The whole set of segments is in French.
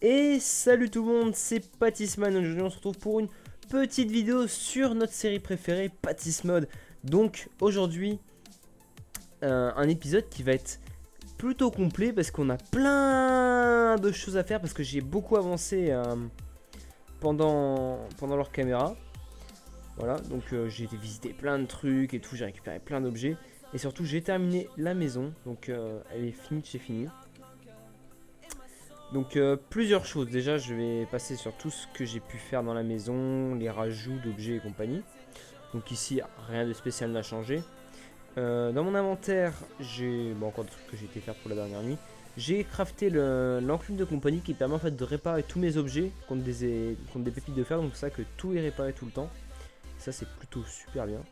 Et salut tout le monde, c'est Pattisman. Aujourd'hui on se retrouve pour une petite vidéo sur notre série préférée, Pattismod. Donc aujourd'hui un épisode qui va être plutôt complet parce qu'on a plein de choses à faire, parce que j'ai beaucoup avancé pendant leur caméra. Voilà, donc j'ai été visiter plein de trucs et tout, j'ai récupéré plein d'objets. Et surtout j'ai terminé la maison, donc elle est finie de chez fini. Donc plusieurs choses. Déjà je vais passer sur tout ce que j'ai pu faire dans la maison, les rajouts d'objets et compagnie. Donc ici rien de spécial n'a changé. Dans mon inventaire j'ai encore des trucs que j'ai été faire pour la dernière nuit. J'ai crafté l'enclume de compagnie qui permet en fait de réparer tous mes objets contre des pépites de fer. Donc c'est ça que tout est réparé tout le temps. Ça c'est plutôt super bien.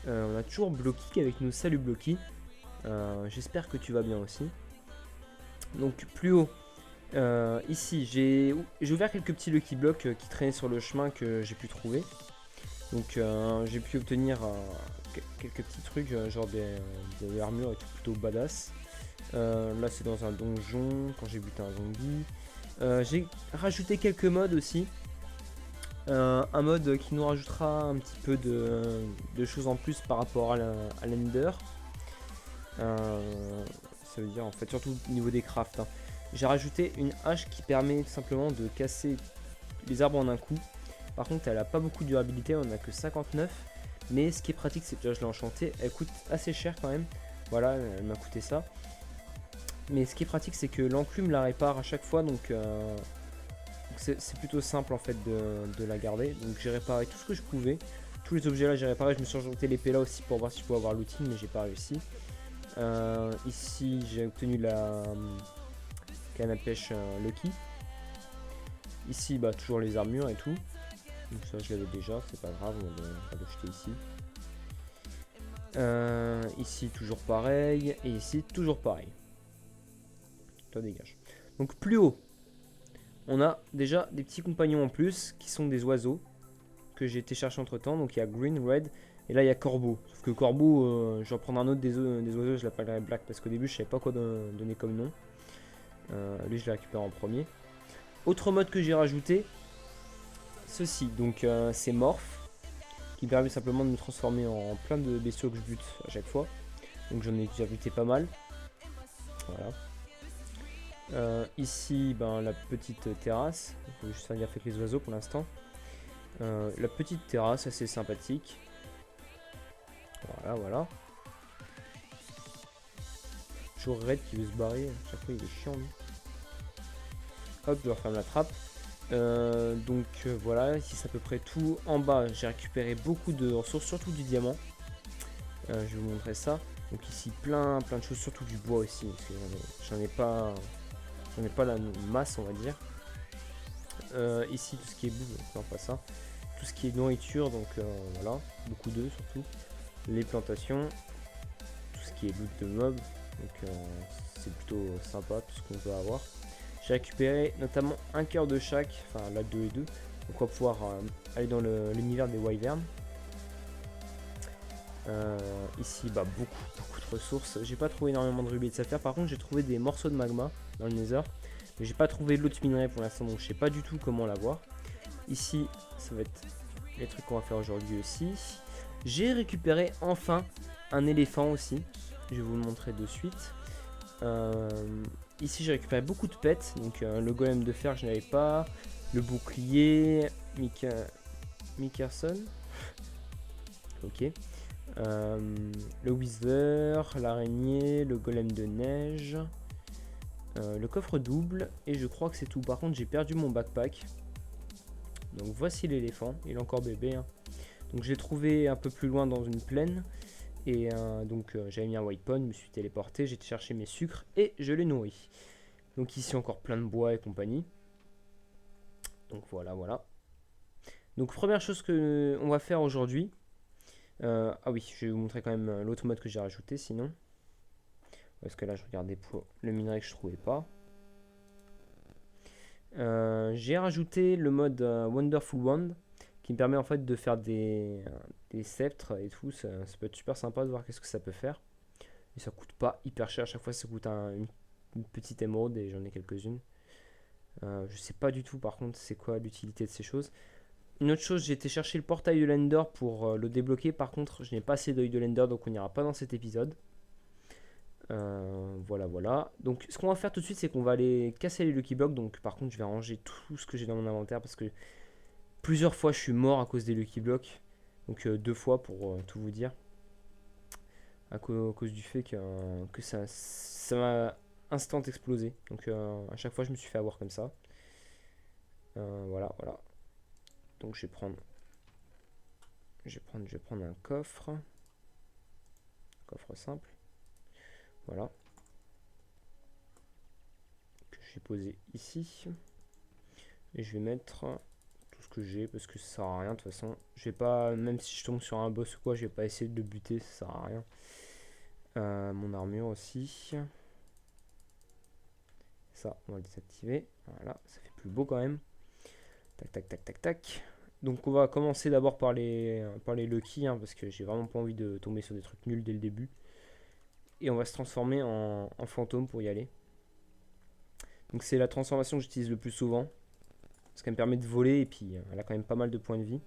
On a toujours Blocky avec nous. Salut Blocky. J'espère que tu vas bien aussi. Donc plus haut. Ici j'ai ouvert quelques petits Lucky Blocks qui traînaient sur le chemin que j'ai pu trouver. Donc j'ai pu obtenir quelques petits trucs genre des armures et tout, plutôt badass. Là c'est dans un donjon quand j'ai buté un zombie. J'ai rajouté quelques mods aussi. Un mode qui nous rajoutera un petit peu de choses en plus par rapport à l'Ender. Ça veut dire en fait surtout au niveau des crafts. J'ai rajouté une hache qui permet tout simplement de casser les arbres en un coup. Par contre elle a pas beaucoup de durabilité, on a que 59. Mais ce qui est pratique c'est que je l'ai enchantée. Elle coûte assez cher quand même. Voilà, elle m'a coûté ça. Mais ce qui est pratique c'est que l'enclume la répare à chaque fois. Donc c'est plutôt simple en fait de la garder. Donc j'ai réparé tout ce que je pouvais. Tous les objets là j'ai réparé. Je me suis enchanté l'épée là aussi pour voir si je pouvais avoir l'outil, mais j'ai pas réussi. Ici j'ai obtenu la canne à pêche Lucky. Ici bah toujours les armures et tout. Donc ça je l'avais déjà, c'est pas grave, on va le jeter ici. Ici toujours pareil. Et ici toujours pareil. Toi dégage. Donc plus haut, on a déjà des petits compagnons en plus qui sont des oiseaux que j'ai été chercher entre temps. Donc il y a Green, Red et là il y a Corbeau. Sauf que Corbeau, je vais en prendre un autre des oiseaux, je l'appellerai Black parce qu'au début je savais pas quoi donner comme nom. Lui je l'ai récupéré en premier. Autre mode que j'ai rajouté, ceci, donc c'est Morph, qui permet simplement de me transformer en plein de bestiaux que je bute à chaque fois. Donc j'en ai déjà buté pas mal. Voilà. Ici ben, la petite terrasse, il faut juste faire gaffe avec les oiseaux pour l'instant. La petite terrasse assez sympathique. Voilà. Toujours Red qui veut se barrer, à chaque fois il est chiant lui. Hop, je referme la trappe. Voilà, ici c'est à peu près tout. En bas j'ai récupéré beaucoup de ressources, surtout du diamant. Je vais vous montrer ça. Donc ici plein de choses, surtout du bois aussi, parce que j'en ai pas la masse on va dire. Ici tout ce qui est bouffe, non pas ça. Tout ce qui est nourriture, donc voilà, beaucoup d'œufs surtout. Les plantations, tout ce qui est loot de mobs, donc c'est plutôt sympa tout ce qu'on peut avoir. J'ai récupéré notamment un cœur de chaque, enfin là 2 et 2. Donc on va pouvoir aller dans l'univers des wyverns. Ici bah, beaucoup de ressources. J'ai pas trouvé énormément de rubis et de saphir. Par contre j'ai trouvé des morceaux de magma dans le nether. Mais j'ai pas trouvé l'autre minerai pour l'instant, donc je sais pas du tout comment l'avoir. Ici ça va être les trucs qu'on va faire aujourd'hui aussi. J'ai récupéré enfin un éléphant aussi. Je vais vous le montrer de suite. Ici j'ai récupéré beaucoup de pets. Donc le golem de fer je n'avais pas. Le bouclier. Mickerson. Ok. Le wither. L'araignée. Le golem de neige. Le coffre double. Et je crois que c'est tout. Par contre j'ai perdu mon backpack. Donc voici l'éléphant. Il est encore bébé. Hein. Donc je l'ai trouvé un peu plus loin dans une plaine. Et donc j'avais mis un white pond, je me suis téléporté, j'ai été chercher mes sucres et je l'ai nourri. Donc ici encore plein de bois et compagnie. Donc voilà. Donc première chose que on va faire aujourd'hui. Ah oui, je vais vous montrer quand même l'autre mode que j'ai rajouté sinon. Parce que là je regardais pour le minerai que je trouvais pas. J'ai rajouté le mode Wonderful Wand qui me permet en fait de faire des sceptres et tout. Ça peut être super sympa de voir qu'est-ce que ça peut faire. Et ça coûte pas hyper cher. À chaque fois ça coûte une petite émeraude et j'en ai quelques-unes. Je sais pas du tout par contre c'est quoi l'utilité de ces choses. Une autre chose, j'ai été chercher le portail de l'Ender pour le débloquer. Par contre, je n'ai pas assez d'œil de l'Ender donc on n'ira pas dans cet épisode. Voilà. Donc ce qu'on va faire tout de suite, c'est qu'on va aller casser les Lucky Blocks. Donc par contre, je vais ranger tout ce que j'ai dans mon inventaire parce que plusieurs fois je suis mort à cause des Lucky Blocks. Donc 2 fois pour tout vous dire. À cause du fait que ça m'a instant explosé. Donc à chaque fois je me suis fait avoir comme ça. Voilà. Donc je vais prendre un coffre. Coffre simple. Voilà. Que je vais poser ici. Et je vais mettre tout ce que j'ai parce que ça sert à rien de toute façon. Je vais pas, même si je tombe sur un boss ou quoi, je vais pas essayer de le buter, ça sert à rien. Mon armure aussi. Ça, on va le désactiver. Voilà, ça fait plus beau quand même. Tac. Donc on va commencer d'abord par les Lucky parce que j'ai vraiment pas envie de tomber sur des trucs nuls dès le début. Et on va se transformer en fantôme pour y aller. Donc c'est la transformation que j'utilise le plus souvent. Parce qu'elle me permet de voler et puis elle a quand même pas mal de points de vie.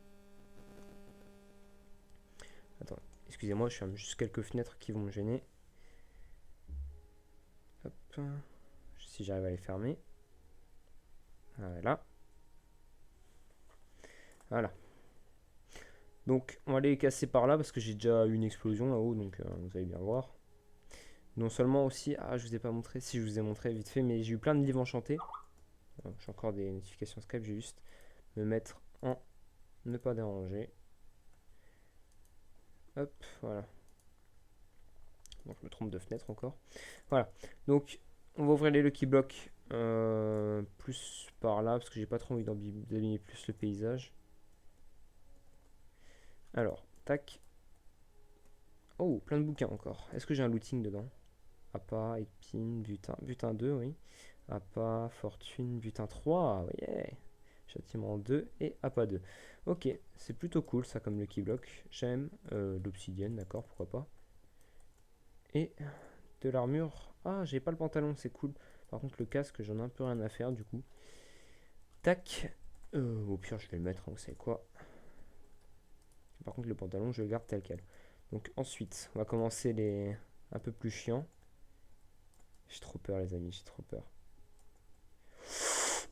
Attends, excusez-moi, je ferme juste quelques fenêtres qui vont me gêner. Hop. Si j'arrive à les fermer. Voilà. Donc on va aller les casser par là parce que j'ai déjà eu une explosion là-haut, donc vous allez bien voir. Non seulement aussi, je vous ai pas montré, si je vous ai montré vite fait, mais j'ai eu plein de livres enchantés. J'ai encore des notifications Skype, je vais juste me mettre en ne pas déranger. Hop, voilà. Donc je me trompe de fenêtre encore. Voilà, donc on va ouvrir les Lucky Blocks plus par là parce que j'ai pas trop envie d'abîmer plus le paysage. Alors, tac. Oh, plein de bouquins encore. Est-ce que j'ai un looting dedans? Appât, épine, butin 2, oui. Appât, fortune, butin 3, yeah. Châtiment 2 et appât 2. Ok, c'est plutôt cool ça comme Lucky Block. J'aime l'obsidienne, d'accord, pourquoi pas. Et de l'armure. Ah, j'ai pas le pantalon, c'est cool. Par contre, le casque, j'en ai un peu rien à faire du coup. Tac. Au pire, je vais le mettre, vous savez quoi. Par contre, le pantalon, je le garde tel quel. Donc ensuite, on va commencer les un peu plus chiants. J'ai trop peur, les amis, j'ai trop peur.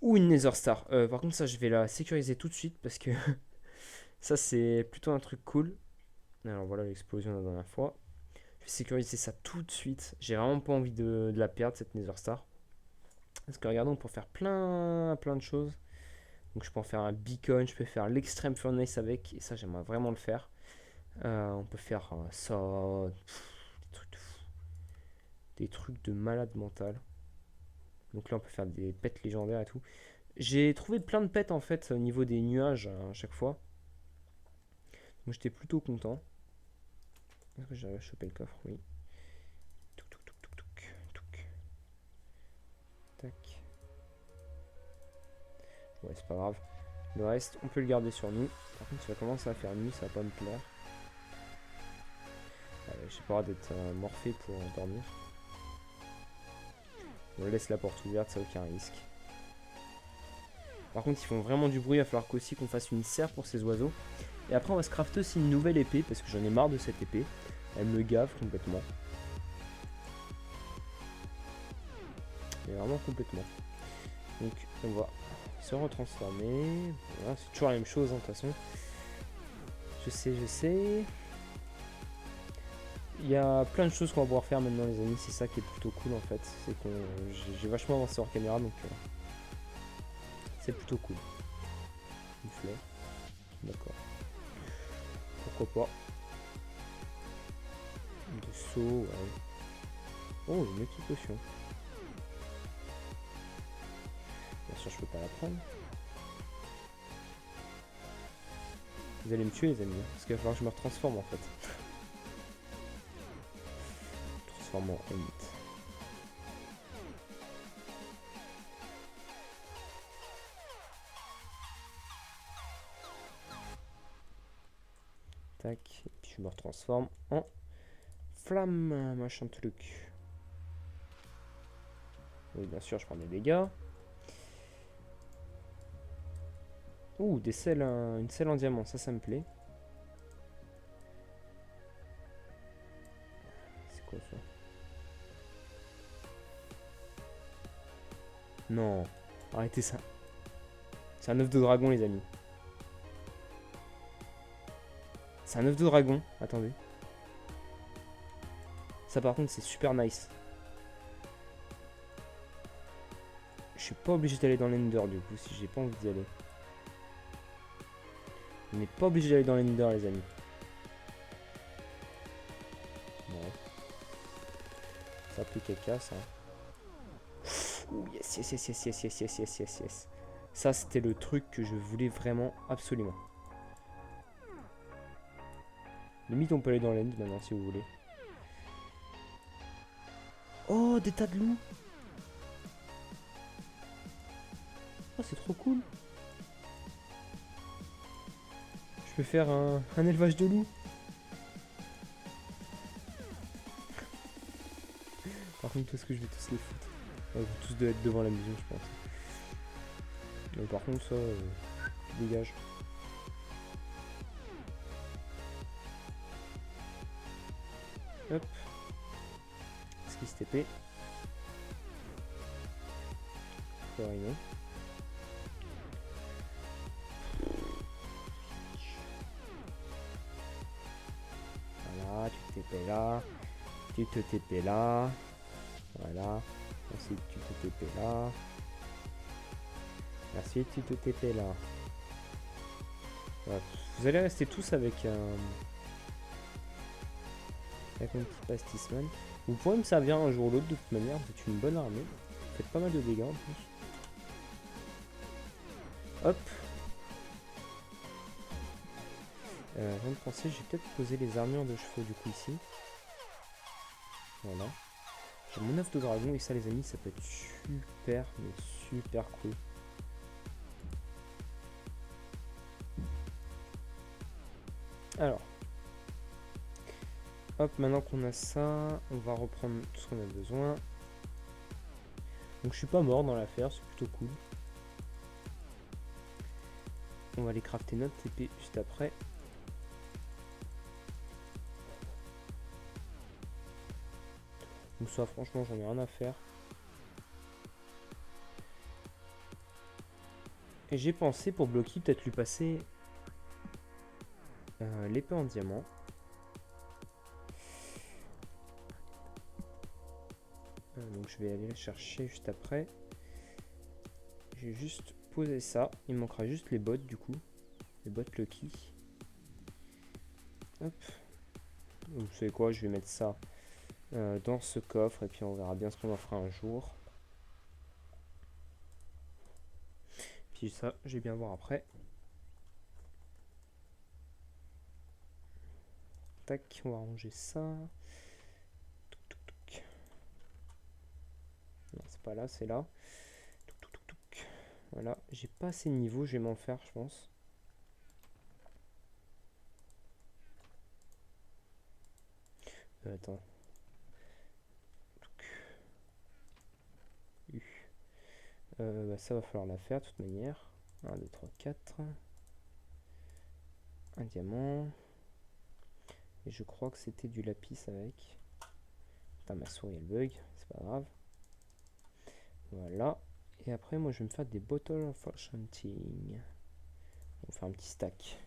Ou une Nether Star. Par contre, ça, je vais la sécuriser tout de suite parce que ça, c'est plutôt un truc cool. Alors voilà l'explosion la dernière fois. Je vais sécuriser ça tout de suite. J'ai vraiment pas envie de la perdre, cette Nether Star. Parce que regardons, on peut faire plein de choses. Donc je peux en faire un beacon, je peux faire l'extreme furnace avec. Et ça, j'aimerais vraiment le faire. On peut faire ça. Des trucs de malade mental. Donc là, on peut faire des pets légendaires et tout. J'ai trouvé plein de pets en fait au niveau des nuages à chaque fois. Donc j'étais plutôt content. Est-ce que j'arrive à choper le coffre? Oui. Tac. Ouais, c'est pas grave. Le reste, on peut le garder sur nous. Par contre, ça va commencer à faire nuit, ça va pas me plaire. J'ai pas hâte d'être morphé pour dormir. On laisse la porte ouverte, ça aucun risque. Par contre, ils font vraiment du bruit, il va falloir qu'aussi qu'on fasse une serre pour ces oiseaux. Et après, on va se crafter aussi une nouvelle épée, parce que j'en ai marre de cette épée. Elle me gave complètement. Mais vraiment complètement. Donc, on va se retransformer. Voilà, c'est toujours la même chose, de toute façon. Je sais. Il y a plein de choses qu'on va pouvoir faire maintenant, les amis. C'est ça qui est plutôt cool, en fait. C'est que j'ai vachement avancé hors caméra, donc c'est plutôt cool. Une fleur. D'accord. pourquoi pas. De saut, ouais. Oh, une petite potion. Bien sûr, je peux pas la prendre. Vous allez me tuer, les amis, hein, parce qu'il va falloir que je me retransforme en fait. Transforme en Ent. Tac, et puis je me retransforme en flamme, machin truc. Oui, bien sûr, je prends des dégâts. Ouh, des selles, une selle en diamant, ça me plaît. C'est quoi ça? Non, arrêtez ça. C'est un œuf de dragon, les amis. C'est un œuf de dragon, attendez. Ça par contre c'est super nice. Je suis pas obligé d'aller dans l'Ender du coup si j'ai pas envie d'y aller. On n'est pas obligé d'aller dans l'Ender les amis. Bon. Ça plus caca ça. Ouh yes yes yes yes yes yes yes yes yes yes. Ça c'était le truc que je voulais vraiment absolument. Limite on peut aller dans l'End maintenant si vous voulez. Oh des tas de loups. Oh c'est trop cool. Je peux faire un élevage de loups. Par contre est-ce que je vais tous les foutre? Ils vont tous être devant la maison je pense. Mais par contre ça dégage. Hop. Est-ce qu'il se TP? Florino. Voilà, tu te TP là. Tu te TP là. Voilà. Ensuite tu te TP là. Ensuite tu te TP là. Voilà. Vous allez rester tous avec un petit pastisman. Vous pourrez me servir un jour ou l'autre de toute manière. Vous êtes une bonne armée. Vous faites pas mal de dégâts en plus. Hop. Avant de penser, j'ai peut-être posé les armures de chevaux du coup ici. Voilà. J'ai mon œuf de dragon et ça les amis, ça peut être super, mais super cool. Alors. Hop, maintenant qu'on a ça, on va reprendre tout ce qu'on a besoin. Donc je suis pas mort dans l'affaire, c'est plutôt cool. On va aller crafter notre TP juste après. Donc ça franchement j'en ai rien à faire. Et j'ai pensé pour bloquer peut-être lui passer l'épée en diamant. Donc je vais aller la chercher juste après. J'ai juste posé ça. Il me manquera juste les bottes du coup. Les bottes Lucky. Hop. Donc, vous savez quoi, je vais mettre ça dans ce coffre et puis on verra bien ce qu'on en fera un jour. Puis ça, je vais bien voir après. Tac, on va ranger ça. Touc, touc, touc. Non, c'est pas là, c'est là. Touc, touc, touc, touc. Voilà, j'ai pas assez de niveau, je vais m'en faire, je pense. Attends. Bah, ça va falloir la faire de toute manière. 1, 2, 3, 4. Un diamant. Et je crois que c'était du lapis avec. Putain, ma souris elle bug, c'est pas grave. Voilà. Et après, moi je vais me faire des bottles of enchanting. On va faire un petit stack.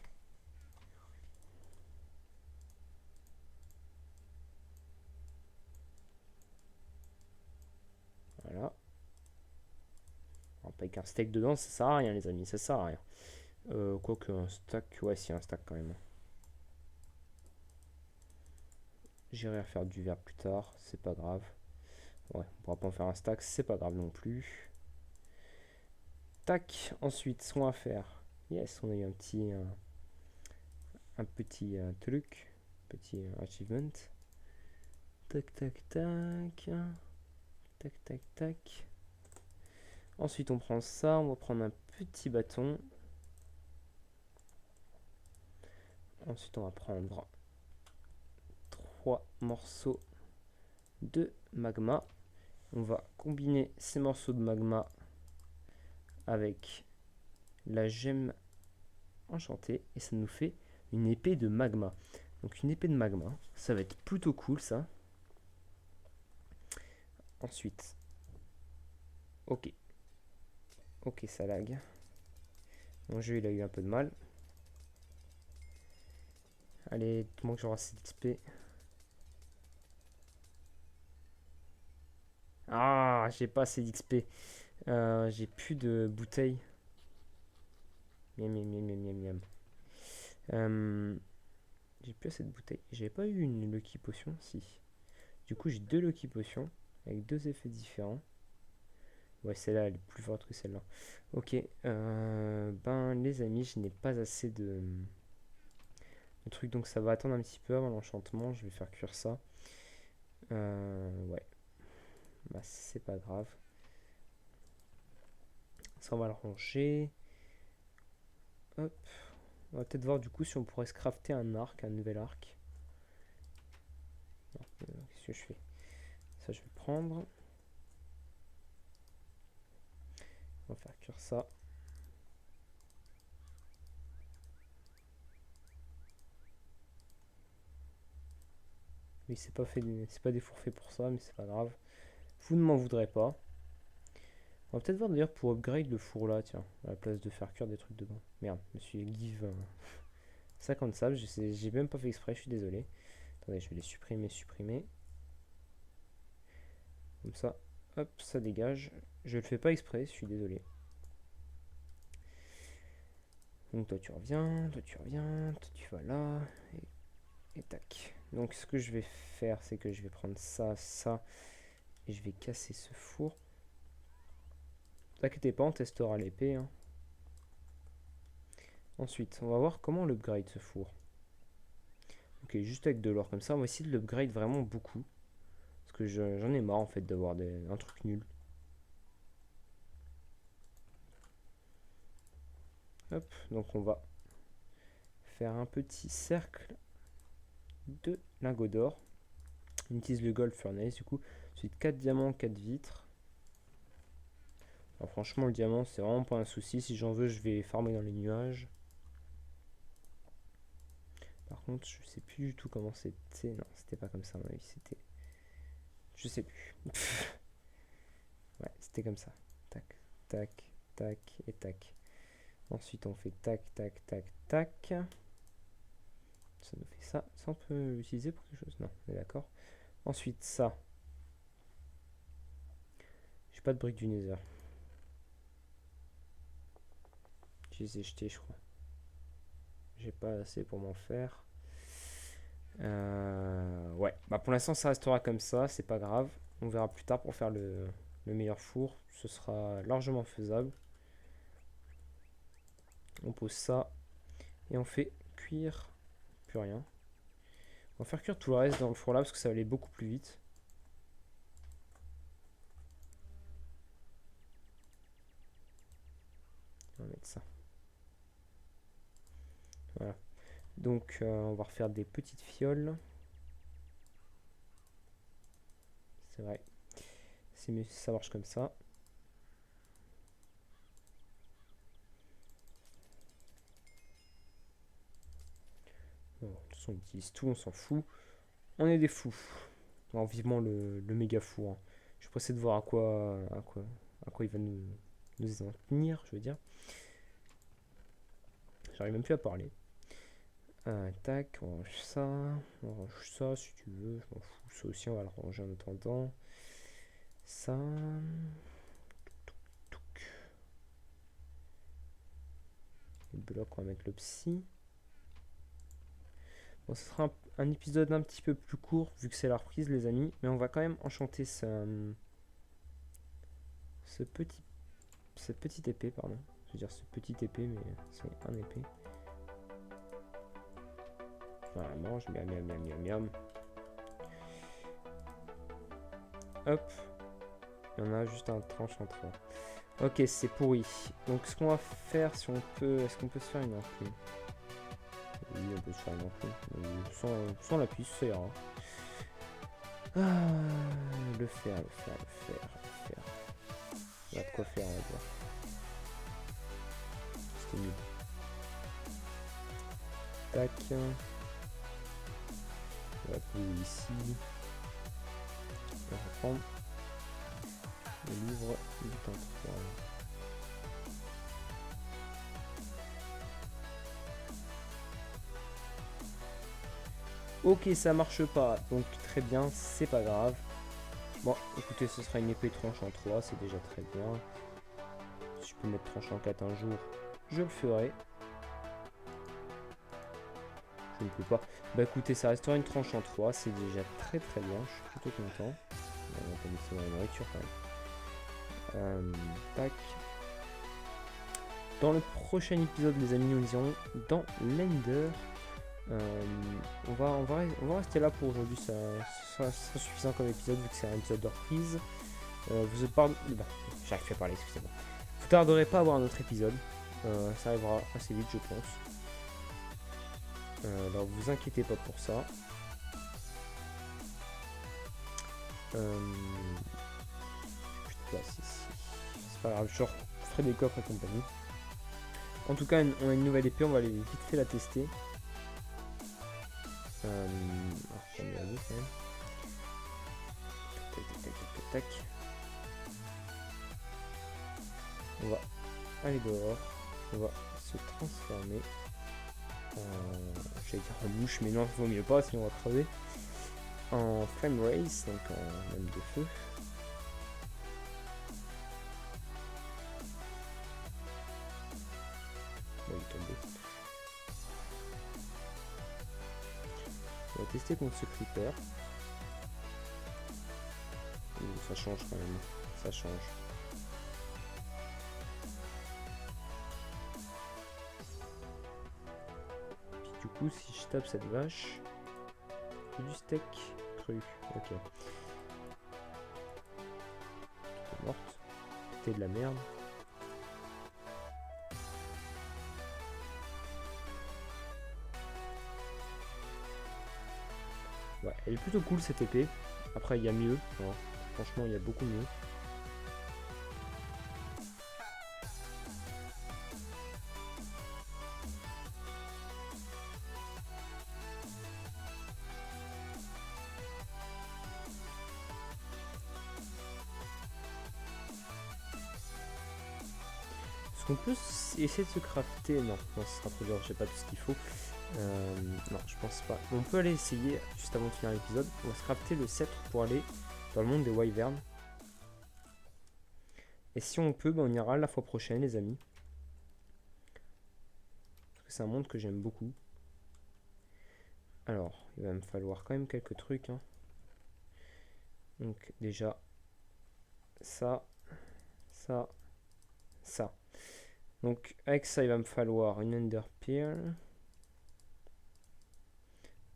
Voilà. Alors, pas avec un steak dedans, ça sert à rien, les amis, ça sert à rien. Quoique un stack, ouais, si, un stack quand même. J'irai faire du verre plus tard, c'est pas grave. Ouais, on pourra pas en faire un stack, c'est pas grave non plus. Tac, ensuite, ce qu'on va faire. Yes, on a eu un petit truc, petit achievement. Tac, tac, tac. Tac, tac, tac. Ensuite, on prend ça, on va prendre un petit bâton. Ensuite, on va prendre 3 morceaux de magma. On va combiner ces morceaux de magma avec la gemme enchantée et ça nous fait une épée de magma. Donc une épée de magma, ça va être plutôt cool ça. Ensuite, ok, ça lag. Mon jeu il a eu un peu de mal. Allez, tout le monde que j'aurai assez d'XP. Ah, j'ai pas assez d'XP. J'ai plus de bouteilles. Miam, miam, miam, miam, miam, miam. J'ai plus assez de bouteilles. J'avais pas eu une Lucky Potion, si. Du coup, j'ai 2 Lucky Potions avec 2 effets différents. Ouais, celle-là, elle est plus forte que celle-là. Ok, ben les amis, je n'ai pas assez de trucs, donc ça va attendre un petit peu avant l'enchantement. Je vais faire cuire ça. Ouais, bah c'est pas grave. Ça, on va le ranger. Hop. On va peut-être voir du coup si on pourrait se crafter un arc, un nouvel arc. Qu'est-ce que je fais? Ça, je vais prendre. On va faire cuire ça. Oui, c'est pas des fourfets pour ça, mais c'est pas grave. Vous ne m'en voudrez pas. On va peut-être voir d'ailleurs pour upgrade le four là, tiens, à la place de faire cuire des trucs dedans. Merde, je me suis give 50 sables, j'ai même pas fait exprès, je suis désolé. Attendez, je vais les supprimer. Comme ça, hop, ça dégage. Je le fais pas exprès, je suis désolé. Donc toi tu reviens, toi tu vas là, et tac. Donc ce que je vais faire, c'est que je vais prendre ça, et je vais casser ce four. T'inquiètez pas, on testera l'épée. Hein. Ensuite, on va voir comment on upgrade ce four. Ok, juste avec de l'or comme ça, on va essayer de l'upgrade vraiment beaucoup. Parce que j'en ai marre en fait d'avoir un truc nul. Hop, donc on va faire un petit cercle de lingots d'or. On utilise le gold furnace du coup. Ensuite 4 diamants, 4 vitres. Alors franchement le diamant c'est vraiment pas un souci. Si j'en veux je vais farmer dans les nuages. Par contre je sais plus du tout comment c'était. Non c'était pas comme ça à mon avis. C'était... Je sais plus. Ouais c'était comme ça. Tac, tac, tac et tac. Ensuite on fait tac, tac, tac, tac. Ça nous fait ça. Ça on peut l'utiliser pour quelque chose? Non, on est d'accord. Ensuite ça. J'ai pas de briques du nether. Je les ai jetés je crois. J'ai pas assez pour m'en faire. Ouais, bah pour l'instant ça restera comme ça, c'est pas grave. On verra plus tard pour faire le meilleur four. Ce sera largement faisable. On pose ça et on fait cuire. Plus rien. On va faire cuire tout le reste dans le four là parce que ça va aller beaucoup plus vite. On va mettre ça. Voilà. Donc on va refaire des petites fioles. C'est vrai. C'est mieux si ça marche comme ça. Bon, de toute façon on utilise tout, on s'en fout. On est des fous. Alors, vivement le méga four. Hein. Je suis pressé de voir à quoi il va nous en tenir, je veux dire. J'arrive même plus à parler. Tac, on range ça si tu veux, je m'en fous. Ça aussi, on va le ranger en attendant. Ça. Le bloc, on va mettre le psy. Bon, ce sera un épisode un petit peu plus court vu que c'est la reprise, les amis. Mais on va quand même enchanter ce petit, cette petite épée, pardon. Je veux dire ce petit épée, mais c'est un épée. Voilà, mange, miam, miam, miam, miam, miam. Hop. Il y en a juste un tranche en trois. Ok, c'est pourri. Donc ce qu'on va faire, si on peut... Est-ce qu'on peut se faire une enclume? Oui, on peut se faire une enclume. Sans la puce, ça ira. Ah, le fer. Il y a de quoi faire, on va dire. C'était mieux. Tac. On va poser ici. On va reprendre le livre du temps 3. Ok, ça marche pas, donc très bien, c'est pas grave. Bon, écoutez, ce sera une épée tranche en 3, c'est déjà très bien. Si je peux mettre tranche en 4 un jour, je le ferai. Je ne peux pas. Bah écoutez, ça restera une tranche en 3, c'est déjà très très bien, je suis plutôt content. On va pas mettre ça dans la nourriture quand même. Tac. Dans le prochain épisode, les amis, nous irons dans l'Ender. On va rester là pour aujourd'hui, ça sera suffisant comme épisode vu que c'est un épisode de reprise. Vous pardon, bah, j'arrive plus à parler, excusez-moi. Vous tarderez pas à avoir un autre épisode, ça arrivera assez vite je pense. Alors vous inquiétez pas pour ça. C'est pas grave, je ferai des coffres et compagnie. En tout cas, on a une nouvelle épée, on va aller vite fait la tester. Alors, on va y aller quand même. Tac. On va aller dehors. On va se transformer en... J'allais dire en mouche, mais non, il vaut mieux pas, sinon on va crever. En Flame Race, donc en lame de feu. Bon, il est tombé. On va tester contre ce creeper. Ça change quand même. Ça change. Puis du coup, si je tape cette vache, j'ai du steak cru. Ok. T'es morte. T'es de la merde. Ouais, elle est plutôt cool cette épée. Après, il y a mieux. Alors, franchement, il y a beaucoup mieux. Est-ce qu'on peut essayer de se crafter? Non, ce sera trop dur, j'ai pas tout ce qu'il faut. Non, je pense pas. On peut aller essayer, juste avant de finir l'épisode. On va se crafter le sceptre pour aller dans le monde des wyverns. Et si on peut, on ira la fois prochaine, les amis. Parce que c'est un monde que j'aime beaucoup. Alors, il va me falloir quand même quelques trucs. Hein. Donc, déjà, ça. Donc, avec ça, il va me falloir une Ender Pearl.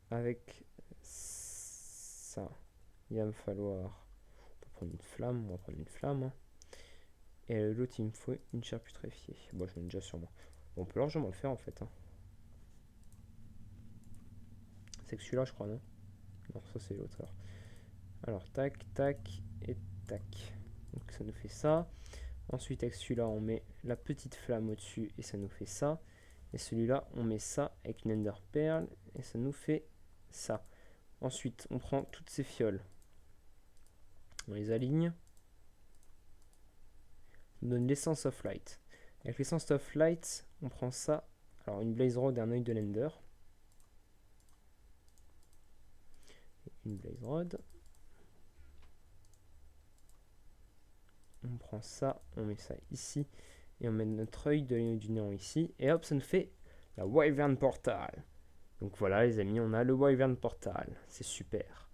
Avec ça, il va me falloir... On va prendre une flamme. Hein. Et l'autre, il me faut une chair putréfiée. Bon, je l'ai déjà sur moi. Bon, on peut largement le faire en fait. Hein. C'est que celui-là, je crois, non? Non, ça c'est l'autre. Alors, tac, et tac. Donc ça nous fait ça. Ensuite, avec celui-là, on met la petite flamme au-dessus et ça nous fait ça. Et celui-là, on met ça avec une Ender Pearl et ça nous fait ça. Ensuite, on prend toutes ces fioles. On les aligne. On donne l'essence of light. Avec l'essence of light, on prend ça. Alors, une blaze rod et un œil de l'Ender. Une blaze rod. On prend ça, on met ça ici. Et on met notre œil du néant ici. Et hop, ça nous fait la Wyvern Portal. Donc voilà les amis, on a le Wyvern Portal, c'est super.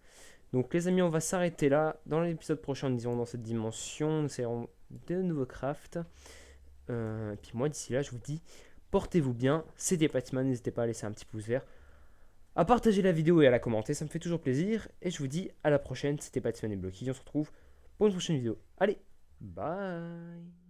Donc les amis, on va s'arrêter là. Dans l'épisode prochain, nous irons dans cette dimension, nous essayerons de nouveaux crafts. Et puis moi, d'ici là, je vous dis, portez-vous bien. C'était Patman, n'hésitez pas à laisser un petit pouce vert, à partager la vidéo et à la commenter, ça me fait toujours plaisir. Et je vous dis à la prochaine, c'était Patman et Blocky, on se retrouve pour une prochaine vidéo. Allez, bye.